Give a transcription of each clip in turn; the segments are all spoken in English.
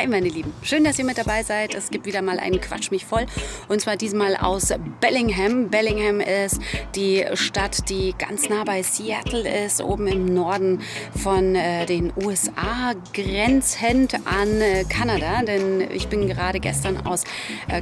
Hi meine Lieben, schön, dass ihr mit dabei seid. Es gibt wieder mal einen Quatsch, mich voll. Und zwar diesmal aus Bellingham. Bellingham ist die Stadt, die ganz nah bei Seattle ist, oben im Norden von den USA, grenzend an Kanada. Denn ich bin gerade gestern aus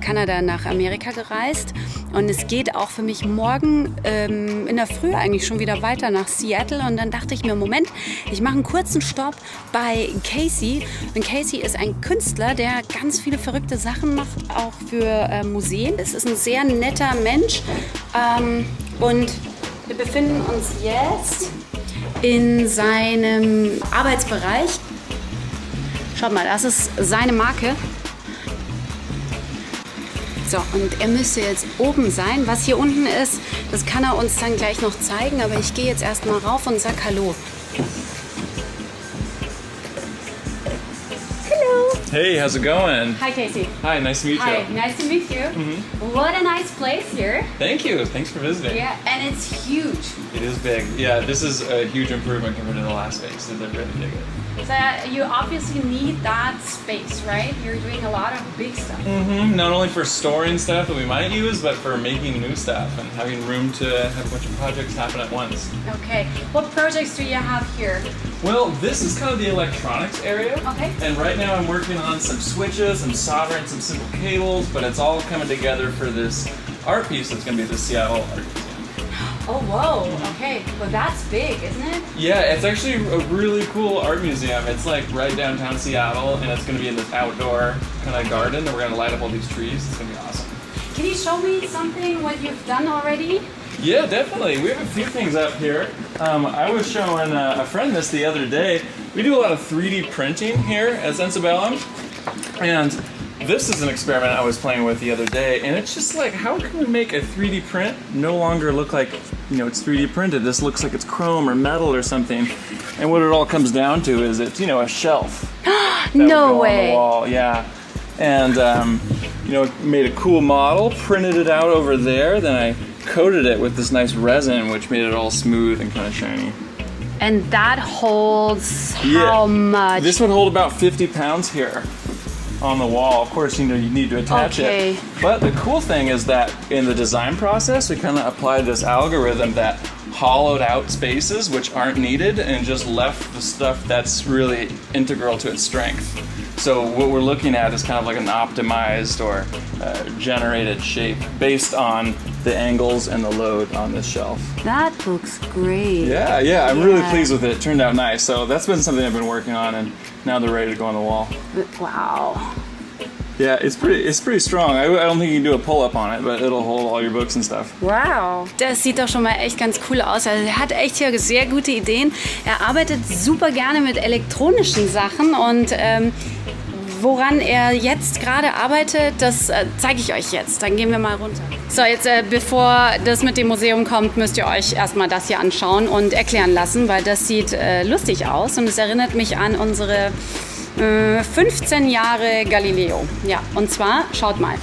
Kanada nach Amerika gereist. Und es geht auch für mich morgen in der Früh eigentlich schon wieder weiter nach Seattle. Und dann dachte ich mir, Moment, ich mache einen kurzen Stopp bei Casey. Und Casey ist ein Künstler, der ganz viele verrückte Sachen macht, auch für Museen. Es ist ein sehr netter Mensch. Und wir befinden uns jetzt in seinem Arbeitsbereich. Schaut mal, das ist seine Marke. So, und er müsste jetzt oben sein. Was hier unten ist, das kann er uns dann gleich noch zeigen. Aber ich gehe jetzt erstmal rauf und sag Hallo. Hey, how's it going? Hi, Casey. Hi, nice to meet you. Hi, nice to meet you. What a nice place here. Thank you. Thanks for visiting. Yeah, and it's huge. It is big. Yeah, this is a huge improvement compared to the last space. So they're really dig it. So you obviously need that space, right? You're doing a lot of big stuff. Not only for storing stuff that we might use, but for making new stuff and having room to have a bunch of projects happen at once. Okay. What projects do you have here? Well, this is kind of the electronics area. Okay. And right now I'm working on some switches, some soldering, some simple cables, but it's all coming together for this art piece that's going to be the Seattle Art Museum. Oh, whoa. Okay. Well, that's big, isn't it? Yeah, it's actually a really cool art museum. It's like right downtown Seattle, and it's going to be in this outdoor kind of garden, and we're going to light up all these trees. It's going to be awesome. Can you show me something, what you've done already? Yeah, definitely. We have a few things up here. I was showing a friend this the other day. We do a lot of 3D printing here at Sensebellum, and this is an experiment I was playing with the other day, and it's just like, how can we make a 3D print no longer look like, you know, it's 3D printed? This looks like it's chrome or metal or something. And what it all comes down to is it's, you know, a shelf. No way. On the wall. Yeah. And, you know, made a cool model, printed it out over there, then I coated it with this nice resin, which made it all smooth and kind of shiny. And that holds how much? This would hold about 50 pounds here on the wall. Of course, you know, you need to attach it. But the cool thing is that in the design process, we kind of applied this algorithm that hollowed out spaces which aren't needed and just left the stuff that's really integral to its strength. So what we're looking at is kind of like an optimized or generated shape based on the angles and the load on this shelf. That looks great. Yeah, I'm really pleased with it. It turned out nice. So that's been something I've been working on, and now they're ready to go on the wall. Wow. Yeah, it's pretty strong. I don't think you can do a pull-up on it, but it'll hold all your books and stuff. Wow. Das sieht doch schon mal echt ganz cool aus. Also er hat echt hier sehr gute Ideen. Er arbeitet super gerne mit elektronischen Sachen und woran er jetzt gerade arbeitet, das zeige ich euch jetzt. Dann gehen wir mal runter. So, jetzt bevor das mit dem Museum kommt, müsst ihr euch erstmal das hier anschauen und erklären lassen, weil das sieht lustig aus und es erinnert mich an unsere 15 Jahre Galileo. Ja, und zwar, schaut mal.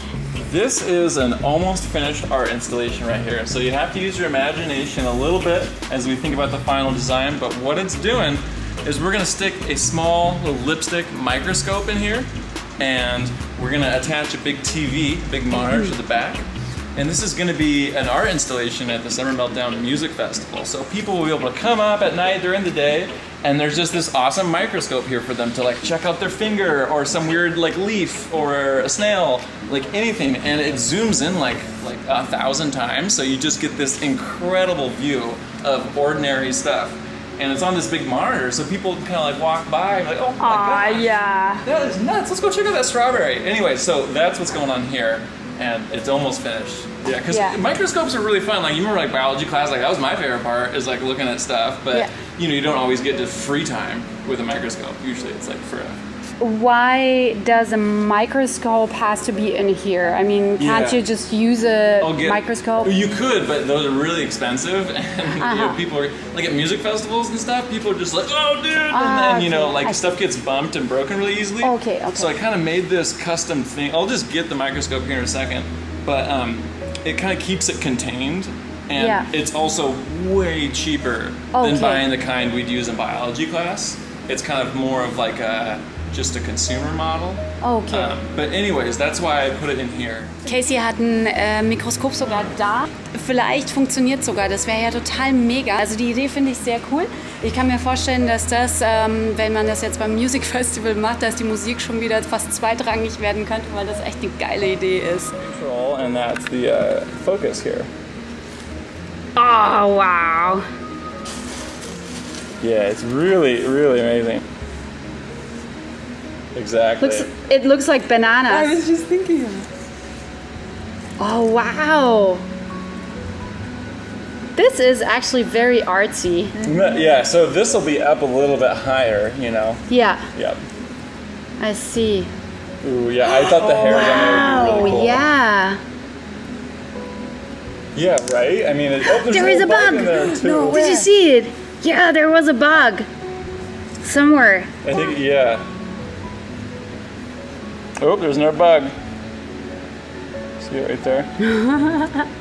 This is an almost finished art installation right here. So you have to use your imagination a little bit as we think about the final design, but what it's doing is we're gonna stick a small little lipstick microscope in here, and we're gonna attach a big TV, big monitor to the back. And this is going to be an art installation at the Summer Meltdown Music Festival. So people will be able to come up at night during the day, and there's just this awesome microscope here for them to like check out their finger or some weird like leaf or a snail, like anything. And it zooms in like 1,000 times, so you just get this incredible view of ordinary stuff. And it's on this big monitor, so people kind of like walk by and like, oh my god, yeah, that is nuts. Let's go check out that strawberry. Anyway, so that's what's going on here. And it's almost finished. Yeah, because microscopes are really fun. Like, you remember like biology class, like that was my favorite part, is like looking at stuff. But you know, you don't always get to free time with a microscope. Usually it's like for Why does a microscope has to be in here? I mean, can't you just use a microscope? You could, but those are really expensive. And you know, people are like at music festivals and stuff. People are just like, "Oh, dude!" And then you know, like stuff gets bumped and broken really easily. Okay. So I kind of made this custom thing. I'll just get the microscope here in a second, but it kind of keeps it contained. And it's also way cheaper than buying the kind we'd use in biology class. It's kind of more of like a just a consumer model. Okay. But anyways, that's why I put it in here. Casey hat ein Mikroskop sogar da. Vielleicht funktioniert sogar, das wäre ja total mega. Also die Idee finde ich sehr cool. Ich kann mir vorstellen, dass das, wenn man das jetzt beim Music Festival macht, dass die Musik schon wieder fast zweitrangig werden könnte, weil das echt eine geile Idee ist. Control, and that's the focus here. Oh, wow. Yeah, it's really, really amazing. Exactly. It looks like bananas. I was just thinking of it. Oh, wow. This is actually very artsy. Yeah, so this will be up a little bit higher, you know. Yeah. Yep. I see. Ooh, yeah, I thought the hair Wow, would be really cool. yeah. Yeah, right? I mean, there's There a is a little bug. in there too. No way. Did you see it? Yeah, there was a bug. Somewhere. I think, yeah. Oh, there's another bug. See it right there?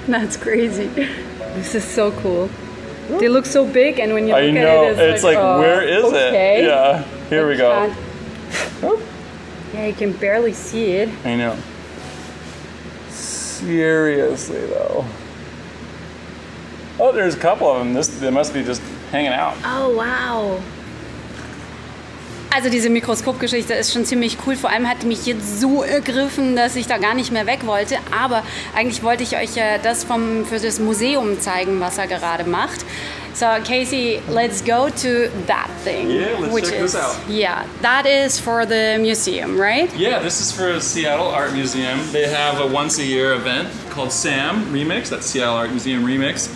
That's crazy. This is so cool. They look so big, and when you look I at know. it, It's like, oh, where is okay. it? Yeah. Here we go. Yeah, you can barely see it. I know. Seriously, though. Oh, there's a couple of them. They must be just hanging out. Oh, wow. Also diese Mikroskopgeschichte ist schon ziemlich cool. Vor allem hat die mich jetzt so ergriffen, dass ich da gar nicht mehr weg wollte. Aber eigentlich wollte ich euch das für das Museum zeigen, was er gerade macht. So Casey, let's go to that thing. Yeah, let's check this out. Yeah, that is for the museum, right? Yeah, this is for Seattle Art Museum. They have a once-a-year event called SAM Remix. That's Seattle Art Museum Remix.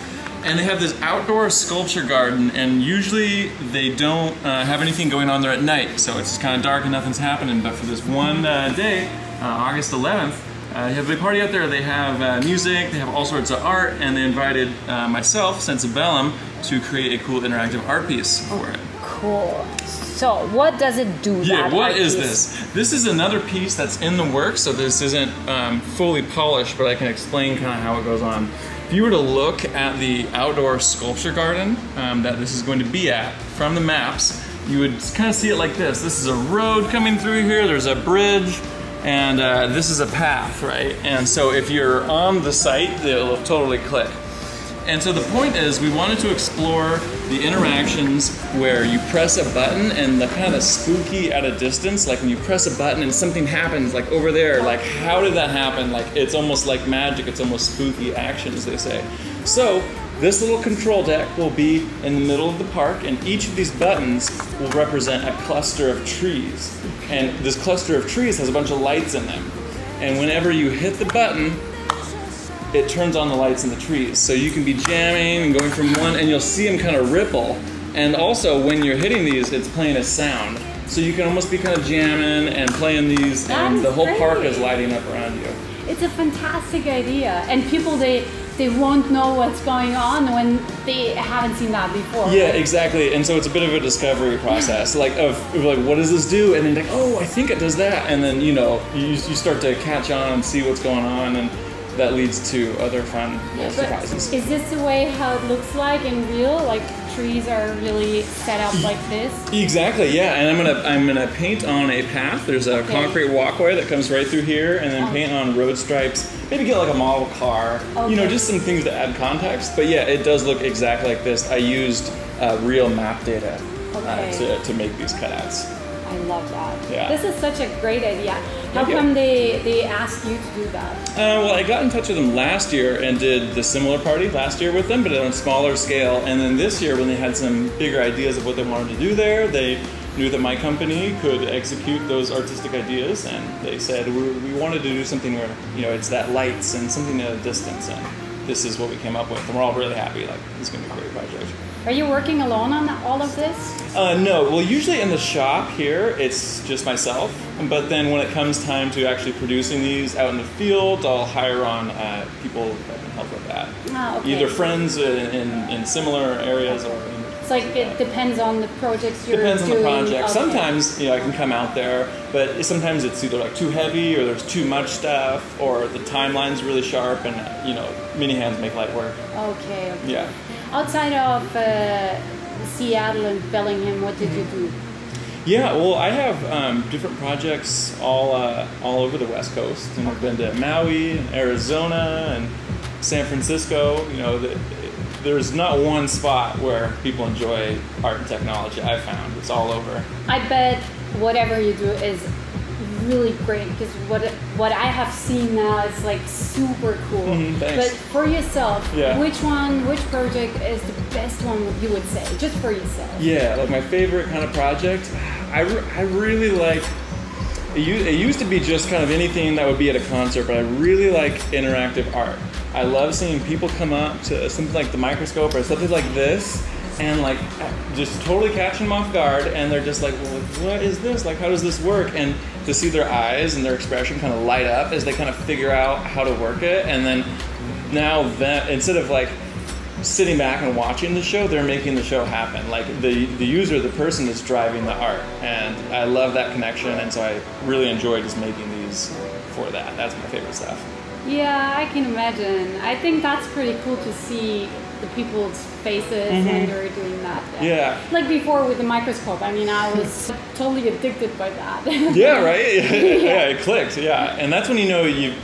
And they have this outdoor sculpture garden, and usually they don't have anything going on there at night, so it's kind of dark and nothing's happening. But for this one day, August 11th, they have a big party out there. They have music, they have all sorts of art, and they invited myself, Sensebellum, to create a cool interactive art piece for it. Cool. So what does it do? Yeah, what is piece? this? This is another piece that's in the works, so this isn't fully polished, but I can explain kind of how it goes on. If you were to look at the outdoor sculpture garden that this is going to be at from the maps, you would kind of see it like this. This is a road coming through here, there's a bridge, and this is a path, right? And so if you're on the site, it'll totally click. And so the point is, we wanted to explore the interactions where you press a button and the kind of spooky at a distance, like when you press a button and something happens, like over there, like how did that happen? Like it's almost like magic, it's almost spooky actions, they say. So this little control deck will be in the middle of the park, and each of these buttons will represent a cluster of trees. And this cluster of trees has a bunch of lights in them. And whenever you hit the button, it turns on the lights in the trees. So you can be jamming and going from one, and you'll see them kind of ripple. And also when you're hitting these, it's playing a sound. So you can almost be kind of jamming and playing these, and the whole park is lighting up around you. It's a fantastic idea, and people they won't know what's going on when they haven't seen that before. Yeah, exactly. And so it's a bit of a discovery process, like of like, what does this do? And then like, oh, I think it does that. And then you start to catch on and see what's going on, and that leads to other fun little surprises. Is this the way how it looks like in real? Like trees are really set up like this? Exactly, yeah. And I'm gonna paint on a path. There's a concrete walkway that comes right through here, and then paint on road stripes. Maybe get like a model car. Okay. You know, just some things to add context. But yeah, it does look exactly like this. I used real map data to make these cutouts. I love that. Yeah. This is such a great idea. How come they asked you to do that? Well, I got in touch with them last year and did the similar party last year with them, but on a smaller scale. And then this year, when they had some bigger ideas of what they wanted to do there, they knew that my company could execute those artistic ideas, and they said we wanted to do something where it's that lights and something at a distance, and this is what we came up with, and we're all really happy. Like, it's going to be a great project. Are you working alone on all of this? No. Well, usually in the shop here, it's just myself. But then when it comes time to actually producing these out in the field, I'll hire on people that can help with that. Okay. Either friends in similar areas or... It's like it depends on the projects you're doing. Depends on the project. Okay. Sometimes I can come out there, but sometimes it's either like too heavy or there's too much stuff or the timeline's really sharp, and many hands make light work. Okay. Yeah. Outside of Seattle and Bellingham, what did you do? Yeah, well, I have different projects all over the West Coast, and I've been to Maui, and Arizona, and San Francisco. You know, there's not one spot where people enjoy art and technology. I've found it's all over. I bet whatever you do is really great, because what I have seen now is like super cool. Thanks. But for yourself, Yeah. which project is the best one you would say, just for yourself? Yeah, like my favorite kind of project, I really like, it used to be just kind of anything that would be at a concert, but I really like interactive art. I love seeing people come up to something like the microscope or something like this, and like just totally catching them off guard, and they're just like, well, what is this? Like, how does this work? And to see their eyes and their expression kind of light up as they kind of figure out how to work it, and then now that instead of like sitting back and watching the show, they're making the show happen. Like the user, the person is driving the art, and I love that connection, and so I really enjoy just making these for that. That's my favorite stuff. Yeah, I can imagine. I think that's pretty cool to see the people's faces when they're doing that. Yeah. Like before with the microscope. I mean, I was totally addicted by that. Yeah, right? Yeah, it clicked, yeah. And that's when you know you've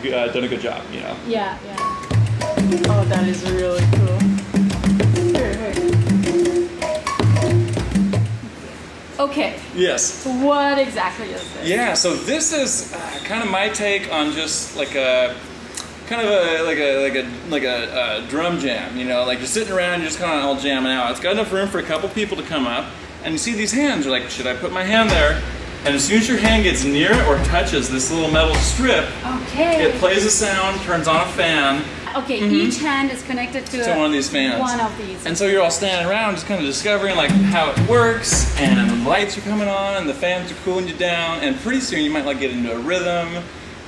done a good job, you know? Yeah. Oh, that is really cool. Okay. Yes. What exactly is this? Yeah, so this is kind of my take on just like a kind of a drum jam, you know, like you're sitting around, you're just kind of all jamming out. It's got enough room for a couple people to come up, and you see these hands. You're like, should I put my hand there? And as soon as your hand gets near it or touches this little metal strip, it plays a sound, turns on a fan. Okay, each hand is connected to one of these fans. One of these. And so you're all standing around just kind of discovering like how it works, and the lights are coming on, and the fans are cooling you down, and pretty soon you might like get into a rhythm.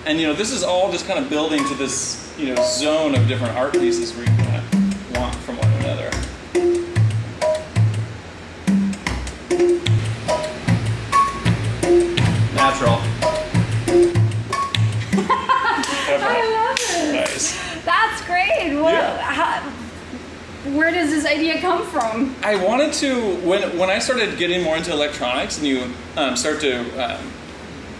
And you know, this is all just kind of building to this, you know, zone of different art pieces where you kind of want from one another. Natural. I love it. Nice. That's great. Where does this idea come from? I wanted to, when I started getting more into electronics, and you start to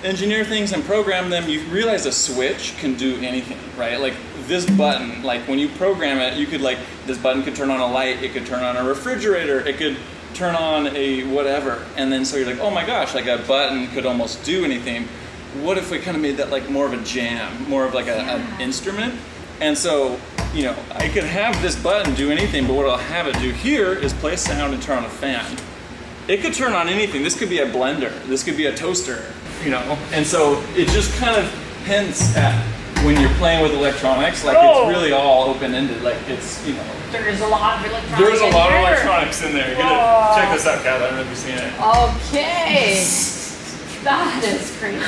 engineer things and program them, you realize a switch can do anything, right? Like this button, like when you program it, you could like, this button could turn on a light, it could turn on a refrigerator, it could turn on a whatever. And then so you're like, oh my gosh, like a button could almost do anything. What if we kind of made that like more of a jam, more of like an instrument? And so, you know, I could have this button do anything, but what I'll have it do here is play a sound and turn on a fan. It could turn on anything. This could be a blender. This could be a toaster, you know? And so it just kind of hints at when you're playing with electronics, like it's really all open-ended. Like it's, you know. There's a lot of electronics. There's a lot of electronics in there. You gotta check this out, Kat. I don't know if you've seen it. Okay. That is crazy.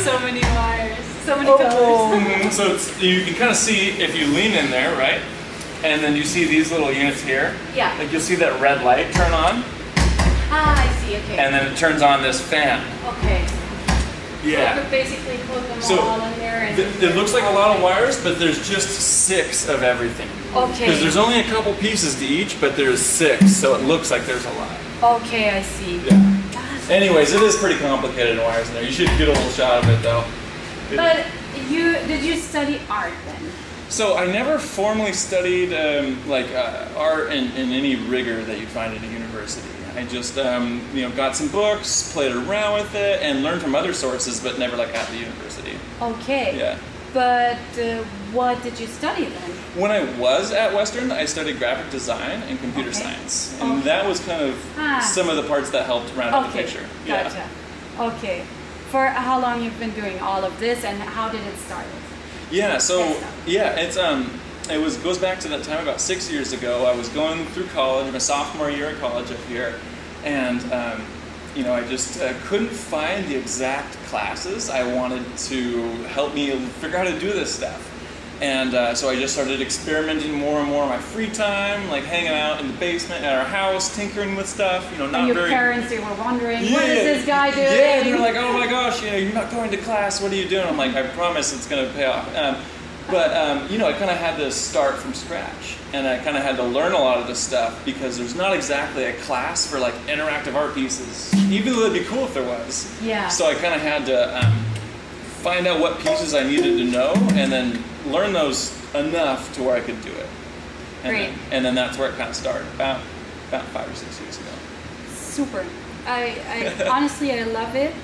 So many wires. So many colors. So you can kind of see if you lean in there, right? And then you see these little units here. Yeah. Like you'll see that red light turn on. Ah, I see. Okay. And then it turns on this fan. Okay. Yeah. So you could basically put them So all in there. And it looks like a lot of wires, but there's just 6 of everything. Okay. Because there's only a couple pieces to each, but there's 6, so it looks like there's a lot. Okay, I see. Yeah. Anyways, it is pretty complicated in wires in there. You should get a little shot of it though. But did you study art then? So I never formally studied art in any rigor that you'd find at a university. I just you know, got some books, played around with it, and learned from other sources, but never like at the university. Okay. Yeah. But what did you study then? When I was at Western, I studied graphic design and computer science, and that was kind of some of the parts that helped round out the picture. Gotcha. Yeah. Okay. For how long you've been doing all of this, and how did it start? Yeah. So it goes back to that time about 6 years ago. I was going through college, my sophomore year at college up here, and you know, I just couldn't find the exact classes I wanted to help me figure out how to do this stuff. And so I just started experimenting more and more in my free time, like hanging out in the basement at our house, tinkering with stuff, you know, not and your very... parents, they were wondering, what is this guy doing? Yeah, and they're like, oh my gosh, you know, you're not going to class, what are you doing? I'm like, I promise it's going to pay off. But, you know, I kind of had to start from scratch. And I kind of had to learn a lot of this stuff because there's not exactly a class for like interactive art pieces, even though it'd be cool if there was. Yeah. So I kind of had to find out what pieces I needed to know and then learn those enough to where I could do it. And then that's where it kind of started, about 5 or 6 years ago. Super. I honestly, I love it.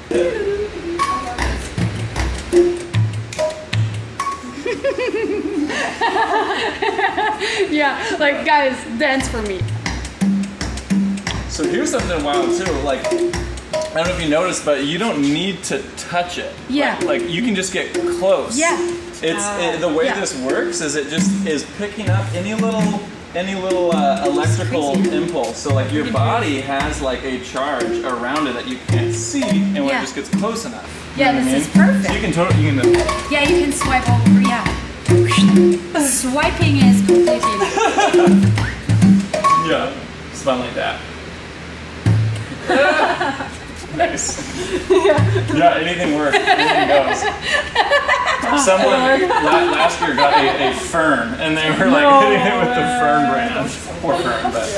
Yeah, like guys, dance for me. So here's something wild too, like, I don't know if you noticed, but you don't need to touch it. Yeah. Like you can just get close. Yeah. The way this works is it just is picking up any little electrical impulse. So like your body has like a charge around it that you can't see, and when it just gets close enough. Yeah, this is perfect. So you can totally, yeah, you can swipe over. Yeah. Swiping is completely yeah, smell like that. Nice. Yeah, anything works. Anything goes. Someone last year got a fern, and they were like hitting it with the fern branch. Poor fern, but.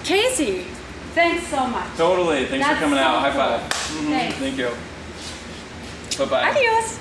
Casey, thanks so much. Totally. Thanks for coming out. High five. Thanks. Thank you. Bye bye. Adios.